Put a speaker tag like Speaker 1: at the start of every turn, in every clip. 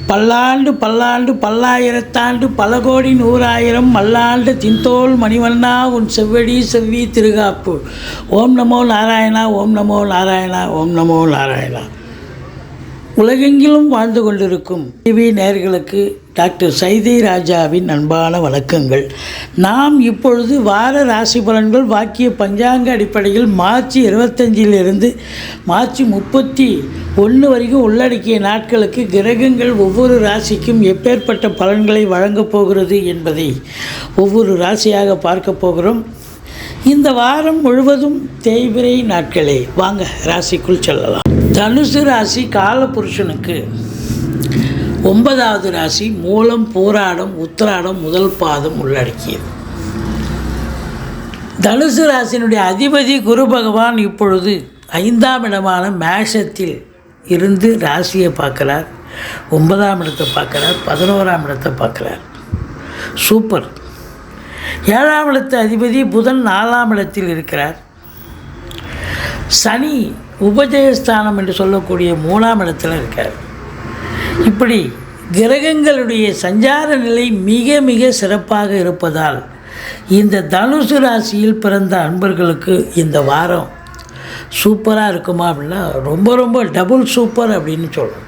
Speaker 1: பல்லாண்டு பல்லாண்டு பல்லாயிரத்தாண்டு பல கோடி நூறாயிரம் மல்லாண்டு தின்தோல் மணிவண்ணா உன் செவ்வடி செவ்வி திருகாப்பு. ஓம் நமோ நாராயணா, ஓம் நமோ நாராயணா, ஓம் நமோ நாராயணா. உலகெங்கிலும் வாழ்ந்து கொண்டிருக்கும் டிவி நேயர்களுக்கு டாக்டர் சைதை ராஜாவின் அன்பான வணக்கங்கள். நாம் இப்பொழுது வார ராசி பலன்கள் வாக்கிய பஞ்சாங்க அடிப்படையில் மார்ச் 25 மார்ச் 31 வரைக்கும் உள்ளடக்கிய நாட்களுக்கு கிரகங்கள் ஒவ்வொரு ராசிக்கும் எப்பேற்பட்ட பலன்களை வழங்கப் போகிறது என்பதை ஒவ்வொரு ராசியாக பார்க்க போகிறோம். இந்த வாரம் முழுவதும் தேய்பிறை நாட்களே. வாங்க ராசிக்குள் செல்லலாம். தனுசு ராசி காலபுருஷனுக்கு 9வது ராசி. மூலம், பூராடம், உத்திராடம் முதல் பாதம் உள்ளடக்கியது. தனுசு ராசியினுடைய அதிபதி குரு பகவான் இப்பொழுது 5ஆம் இடமான மேஷத்தில் இருந்து ராசியை பார்க்குறார். 9ஆம் இடத்தை பார்க்குறார், 11ஆம் இடத்தை பார்க்குறார். சூப்பர். 7ஆம் இடத்து அதிபதி புதன் 4ஆம் இடத்தில் இருக்கிறார். சனி உபஜயஸ்தானம் என்று சொல்லக்கூடிய 3ஆம் இடத்தில் இருக்கார். இப்படி கிரகங்களுடைய சஞ்சார நிலை மிக மிக சிறப்பாக இருப்பதால் இந்த தனுசு ராசியில் பிறந்த அன்பர்களுக்கு இந்த வாரம் சூப்பராக இருக்குமா அப்படின்னா ரொம்ப ரொம்ப டபுள் சூப்பர் அப்படின்னு சொல்லணும்.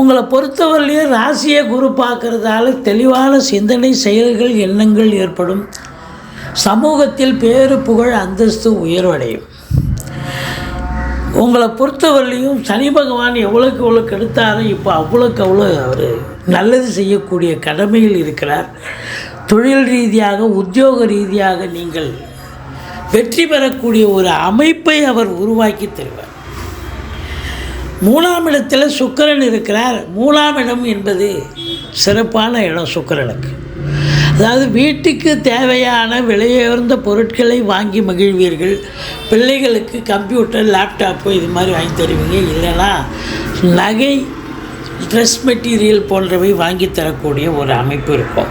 Speaker 1: உங்களை பொறுத்தவரையிலேயே ராசியை குரு பார்க்கறதால தெளிவான சிந்தனை, செயல்கள், எண்ணங்கள் ஏற்படும். சமூகத்தில் பேரு, புகழ், அந்தஸ்து உயர்வடையும். உங்களை பொறுத்தவரையிலையும் சனி பகவான் எவ்வளோக்கு எவ்வளோ கெடுத்தாரோ இப்போ அவ்வளோக்கு அவ்வளோ அவர் நல்லது செய்யக்கூடிய கடமையில் இருக்கிறார். தொழில் ரீதியாக, உத்தியோக ரீதியாக நீங்கள் வெற்றி பெறக்கூடிய ஒரு அமைப்பை அவர் உருவாக்கி தருவார். 3ஆம் இடத்தில் சுக்கிரன் இருக்கிறார். 3ஆம் இடம் என்பது சிறப்பான இடம் சுக்கிரனுக்கு. அதாவது வீட்டுக்கு தேவையான விலையுயர்ந்த பொருட்களை வாங்கி மகிழ்வீர்கள். பிள்ளைகளுக்கு கம்ப்யூட்டர், லேப்டாப்பு இது மாதிரி வாங்கி தருவீங்க. இல்லைன்னா நகை, ட்ரெஸ் மெட்டீரியல் போன்றவை வாங்கி தரக்கூடிய ஒரு அமைப்பு இருக்கும்.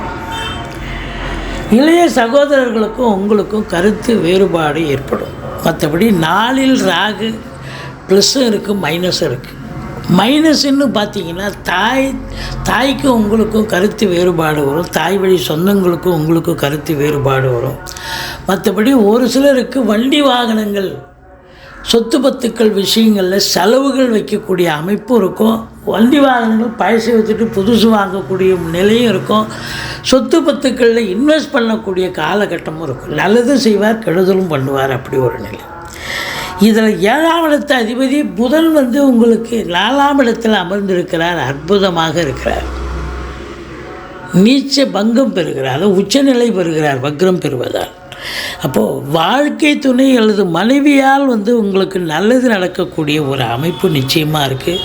Speaker 1: இளைய சகோதரர்களுக்கும் உங்களுக்கும் கருத்து வேறுபாடு ஏற்படும். மற்றபடி நாளில் ராகு ப்ளஸ்ஸும் இருக்குது, மைனஸும் இருக்குது. மைனஸ்ன்னு பார்த்தீங்கன்னா தாய்க்கும் உங்களுக்கும் கருத்து வேறுபாடு வரும். தாய் வழி சொந்தங்களுக்கும் உங்களுக்கும் கருத்து வேறுபாடு வரும். மற்றபடி ஒரு சிலருக்கு வண்டி வாகனங்கள், சொத்து பத்துக்கள் விஷயங்களில் செலவுகள் வைக்கக்கூடிய அமைப்பும் இருக்கும். வண்டி வாகனங்கள் பழசு வச்சுட்டு புதுசு வாங்கக்கூடிய நிலையும் இருக்கும். சொத்து பத்துக்களில் இன்வெஸ்ட் பண்ணக்கூடிய காலகட்டமும் இருக்கும். நல்லதும் செய்வார், கெடுதலும் பண்ணுவார். அப்படி ஒரு நிலை. இதில் 7ஆம் இடத்து அதிபதி புதன் உங்களுக்கு 4ஆம் இடத்தில் அமர்ந்திருக்கிறார். அற்புதமாக இருக்கிறார். நீச்ச பங்கம் பெறுகிறார், உச்சநிலை பெறுகிறார் வக்ரம் பெறுவதால். அப்போது வாழ்க்கை துணை அல்லது மனைவியால் உங்களுக்கு நல்லது நடக்கக்கூடிய ஒரு அமைப்பு நிச்சயமாக இருக்குது.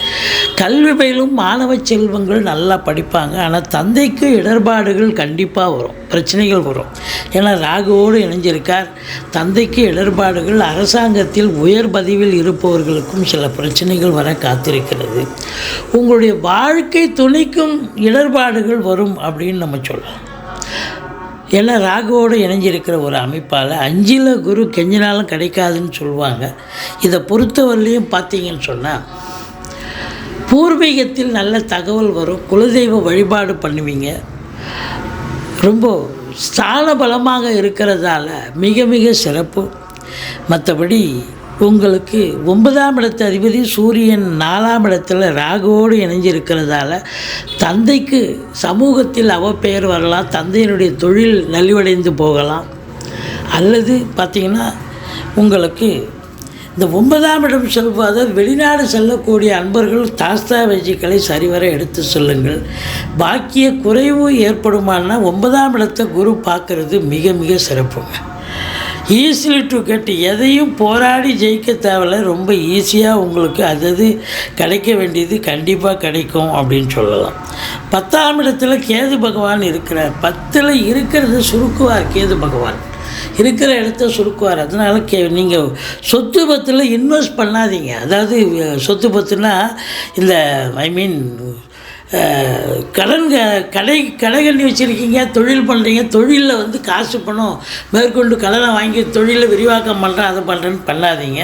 Speaker 1: கல்வி பயிலும் மாணவ செல்வங்கள் நல்லா படிப்பாங்க. ஆனால் தந்தைக்கு இடர்பாடுகள் கண்டிப்பாக வரும், பிரச்சனைகள் வரும். ஏன்னா ராகுவோடு இணைஞ்சிருக்கார். தந்தைக்கு இடர்பாடுகள், அரசாங்கத்தில் உயர் பதவியில் இருப்பவர்களுக்கும் சில பிரச்சனைகள் வர காத்திருக்கிறது. உங்களுடைய வாழ்க்கை துணைக்கும் இடர்பாடுகள் வரும் அப்படின்னு நம்ம சொல்லலாம். ஏன்னா ராகுவோடு இணைஞ்சிருக்கிற ஒரு அமைப்பால் 5ல் குரு கெஞ்சினாலும் கிடைக்காதுன்னு சொல்லுவாங்க. இதை பொறுத்தவரையிலையும் பார்த்தீங்கன்னு சொன்னால் பூர்வீகத்தில் நல்ல தகவல் வரும். குலதெய்வ வழிபாடு பண்ணுவீங்க. ரொம்ப ஸ்தான பலமாக இருக்கிறதால மிக மிக சிறப்பு. மற்றபடி உங்களுக்கு 9ஆம் இடத்து அதிபதி சூரியன் 4ஆம் இடத்துல ராகுவோடு இணைஞ்சிருக்கிறதால தந்தைக்கு சமூகத்தில் அவப்பெயர் வரலாம். தந்தையினுடைய தொழில் நலிவடைந்து போகலாம். அல்லது பார்த்திங்கன்னா உங்களுக்கு இந்த 9ஆம் இடம் செல்வாத வெளிநாடு செல்லக்கூடிய அன்பர்கள் தாஸ்தாவேஜிகளை சரிவர எடுத்து சொல்லுங்கள். பாக்கிய குறைவு ஏற்படுமானா 9ஆம் இடத்தை குரு பார்க்குறது மிக மிக சிறப்புங்க. Easily to get. எதையும் போராடி ஜெயிக்க தேவையில்ல. ரொம்ப ஈஸியாக உங்களுக்கு அது கிடைக்க வேண்டியது கண்டிப்பாக கிடைக்கும் அப்படின்னு சொல்லலாம். 10ஆம் இடத்துல கேது பகவான் இருக்கிறார். 10ல் இருக்கிறது சுருக்குவார். கேது பகவான் இருக்கிற இடத்த சுருக்குவார். அதனால் நீங்கள் சொத்து பத்தில் இன்வெஸ்ட் பண்ணாதீங்க. அதாவது சொத்து பத்துனா இந்த கடைகண்ணி வச்சுருக்கீங்க, தொழில் பண்ணுறீங்க, தொழிலில் காசு பணம் மேற்கொண்டு கடனை வாங்கி தொழிலை விரிவாக்கம் பண்ணுறேன், அதை பண்ணுறேன்னு பண்ணாதீங்க.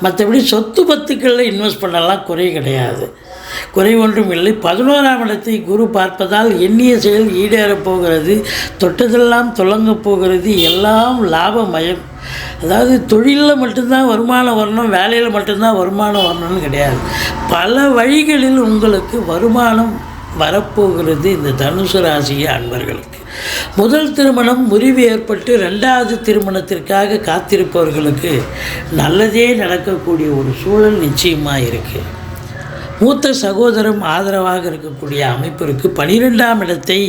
Speaker 1: மற்றபடி சொத்து பத்துக்களில் இன்வெஸ்ட் பண்ணலாம், குறை கிடையாது. குறை ஒன்றும் இல்லை. 11ஆம் இடத்தை குரு பார்ப்பதால் எண்ணிய செயல் ஈடேறப் போகிறது, தொட்டதெல்லாம் துலங்கப் போகிறது, எல்லாம் லாபமயம். அதாவது தொழிலில் மட்டும்தான் வருமானம் வரணும், வேலையில் மட்டும்தான் வருமானம் வரணும்னு கிடையாது. பல வழிகளில் உங்களுக்கு வருமானம் வரப்போகிறது இந்த தனுசு ராசி அன்பர்களுக்கு. முதல் திருமணம் முறிவு ஏற்பட்டு 2வது திருமணத்திற்காக காத்திருப்பவர்களுக்கு நல்லதே நடக்கக்கூடிய ஒரு சூழல் நிச்சயமாக இருக்குது. மூத்த சகோதரம் ஆதரவாக இருக்கக்கூடிய அமைப்பு இருக்குது. 12ஆம் இடத்தை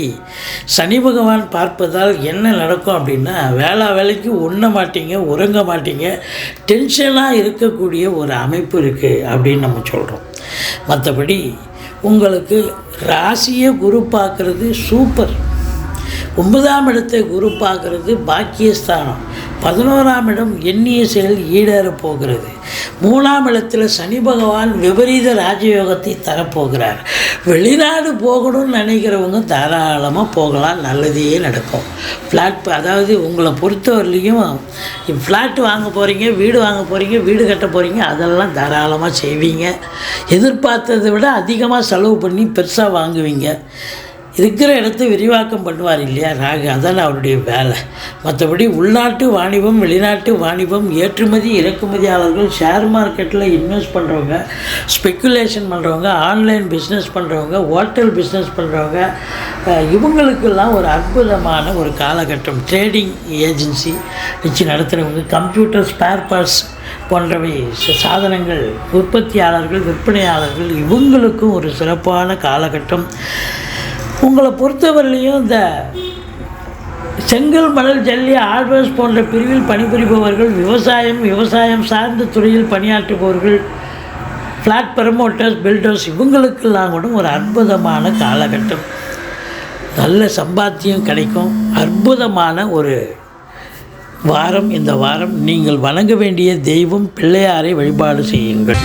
Speaker 1: சனி பகவான் பார்ப்பதால் என்ன நடக்கும் அப்படின்னா, வேலைக்கு உண்ண மாட்டீங்க, உறங்க மாட்டீங்க, டென்ஷனாக இருக்கக்கூடிய ஒரு அமைப்பு இருக்குது அப்படின்னு நம்ம சொல்கிறோம். மற்றபடி உங்களுக்கு ராசியை குரு பார்க்குறது சூப்பர். 9ஆம் இடத்தை குரு பார்க்குறது பாக்கியஸ்தானம். 11ஆம் இடம் எண்ணிய செயல் ஈடேறப் போகிறது. 3ஆம் இடத்தில் சனி பகவான் விபரீத ராஜயோகத்தை தரப்போகிறார். வெளிநாடு போகணும்னு நினைக்கிறவங்க தாராளமாக போகலாம், நல்லதே நடக்கும். அதாவது உங்களை பொறுத்தவரையிலையும் ஃப்ளாட் வாங்க போகிறீங்க, வீடு வாங்க போகிறீங்க, வீடு கட்ட போகிறீங்க, அதெல்லாம் தாராளமாக செய்வீங்க. எதிர்பார்த்ததை விட அதிகமாக செலவு பண்ணி பெருசாக வாங்குவீங்க. இருக்கிற இடத்த விரிவாக்கம் பண்ணுவார் இல்லையா ராகு, அதான் அவருடைய வேலை. மற்றபடி உள்நாட்டு வாணிபம், வெளிநாட்டு வாணிபம், ஏற்றுமதி இறக்குமதியாளர்கள், ஷேர் மார்க்கெட்டில் இன்வெஸ்ட் பண்ணுறவங்க, ஸ்பெக்குலேஷன் பண்ணுறவங்க, ஆன்லைன் பிஸ்னஸ் பண்ணுறவங்க, ஹோட்டல் பிஸ்னஸ் பண்ணுறவங்க, இவங்களுக்கெல்லாம் ஒரு அற்புதமான ஒரு காலகட்டம். ட்ரேடிங் ஏஜென்சி வச்சு நடத்துகிறவங்க, கம்ப்யூட்டர் ஸ்பேர் பார்ட்ஸ் போன்றவை சாதனங்கள் உற்பத்தியாளர்கள், விற்பனையாளர்கள், இவங்களுக்கும் ஒரு சிறப்பான காலகட்டம். உங்களை பொறுத்தவரையிலையும் இந்த செங்கல், மணல், ஜல்லி, ஆழ்வாஸ் போன்ற பிரிவில் பணிபுரிபவர்கள், விவசாயம் சார்ந்த துறையில் பணியாற்றுபவர்கள், ஃப்ளாட் ப்ரமோட்டர்ஸ், பில்டர்ஸ், இவங்களுக்கெல்லாம் கூட ஒரு அற்புதமான காலகட்டம். நல்ல சம்பாத்தியம் கிடைக்கும். அற்புதமான ஒரு வாரம் இந்த வாரம். நீங்கள் வணங்க வேண்டிய தெய்வம் பிள்ளையாரை வழிபாடு செய்யுங்கள்.